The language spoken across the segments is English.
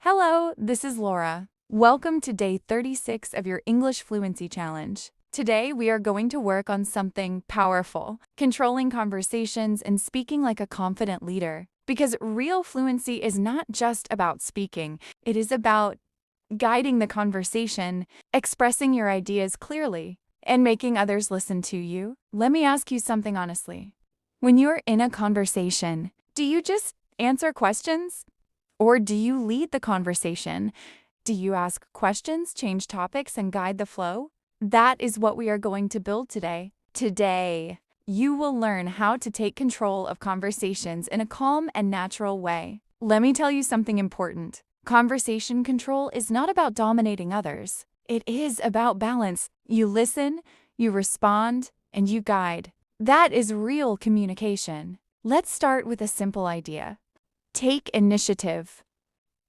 Hello, this is Laura. Welcome to day 36 of your English Fluency Challenge. Today, we are going to work on something powerful, controlling conversations and speaking like a confident leader. Because real fluency is not just about speaking, it is about guiding the conversation, expressing your ideas clearly, and making others listen to you. Let me ask you something honestly. When you're in a conversation, do you just answer questions? Or do you lead the conversation? Do you ask questions, change topics, and guide the flow? That is what we are going to build today. Today, you will learn how to take control of conversations in a calm and natural way. Let me tell you something important. Conversation control is not about dominating others. It is about balance. You listen, you respond, and you guide. That is real communication. Let's start with a simple idea. Take initiative.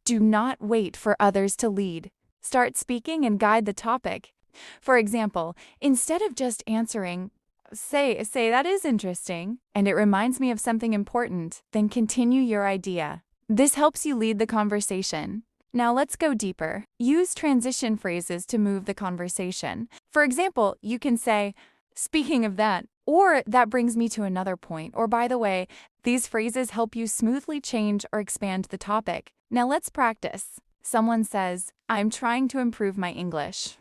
Do not wait for others to lead. Start speaking and guide the topic. For example, instead of just answering, say that is interesting, and it reminds me of something important, then continue your idea. This helps you lead the conversation. Now let's go deeper. Use transition phrases to move the conversation. For example, you can say, "Speaking of that," or "That brings me to another point," or "By the way." These phrases help you smoothly change or expand the topic. Now let's practice. Someone says, "I'm trying to improve my English."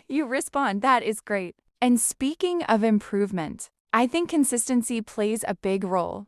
You respond, "That is great." And speaking of improvement, I think consistency plays a big role.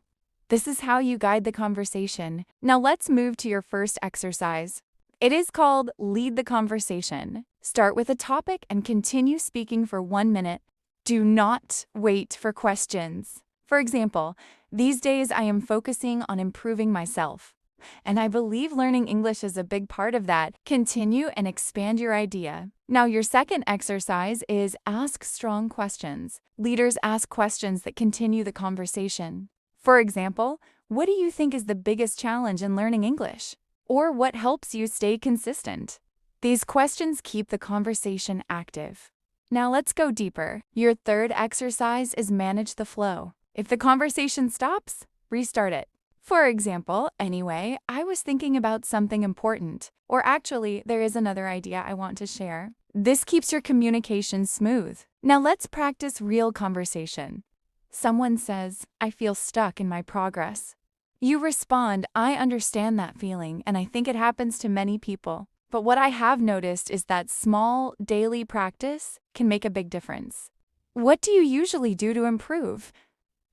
This is how you guide the conversation. Now let's move to your first exercise. It is called Lead the Conversation. Start with a topic and continue speaking for 1 minute. Do not wait for questions. For example, "These days I am focusing on improving myself, and I believe learning English is a big part of that." Continue and expand your idea. Now your second exercise is ask strong questions. Leaders ask questions that continue the conversation. For example, "What do you think is the biggest challenge in learning English?" Or "What helps you stay consistent?" These questions keep the conversation active. Now let's go deeper. Your third exercise is manage the flow. If the conversation stops, restart it. For example, "Anyway, I was thinking about something important," or "Actually, there is another idea I want to share." This keeps your communication smooth. Now let's practice real conversation. Someone says, "I feel stuck in my progress." You respond, "I understand that feeling, and I think it happens to many people. But what I have noticed is that small, daily practice can make a big difference." What do you usually do to improve?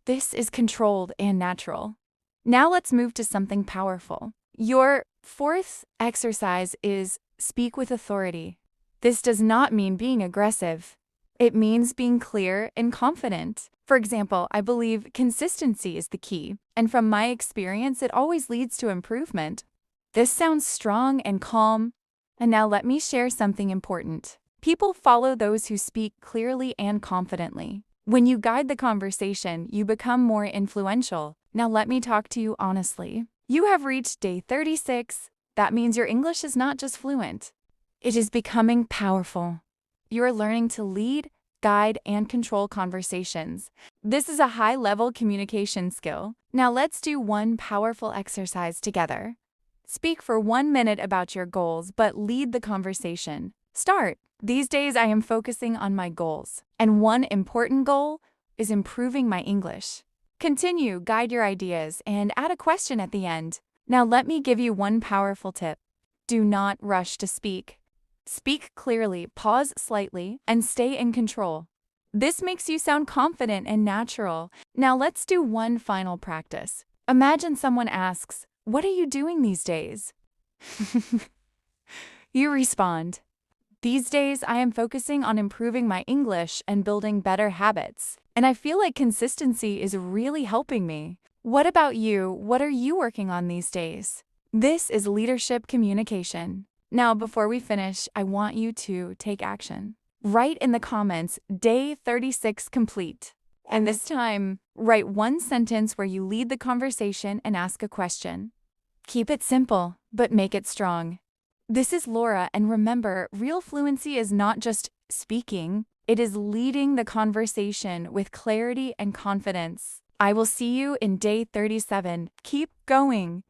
This is controlled and natural. Now let's move to something powerful. Your fourth exercise is speak with authority. This does not mean being aggressive. It means being clear and confident. For example, "I believe consistency is the key, and from my experience, it always leads to improvement." This sounds strong and calm. And now let me share something important. People follow those who speak clearly and confidently. When you guide the conversation, you become more influential. Now let me talk to you honestly. You have reached day 36. That means your English is not just fluent. It is becoming powerful. You are learning to lead, guide, and control conversations. This is a high-level communication skill. Now let's do one powerful exercise together. Speak for 1 minute about your goals, but lead the conversation. Start. "These days I am focusing on my goals, and one important goal is improving my English." Continue, guide your ideas, and add a question at the end. Now let me give you one powerful tip. Do not rush to speak. Speak clearly, pause slightly, and stay in control. This makes you sound confident and natural. Now let's do one final practice. Imagine someone asks, "What are you doing these days?" You respond, "These days I am focusing on improving my English and building better habits, and I feel like consistency is really helping me." What about you? What are you working on these days? This is leadership communication. Now, before we finish, I want you to take action. Write in the comments, "Day 36 complete." And this time, write one sentence where you lead the conversation and ask a question. Keep it simple, but make it strong. This is Laura, and remember, real fluency is not just speaking, it is leading the conversation with clarity and confidence. I will see you in day 37. Keep going.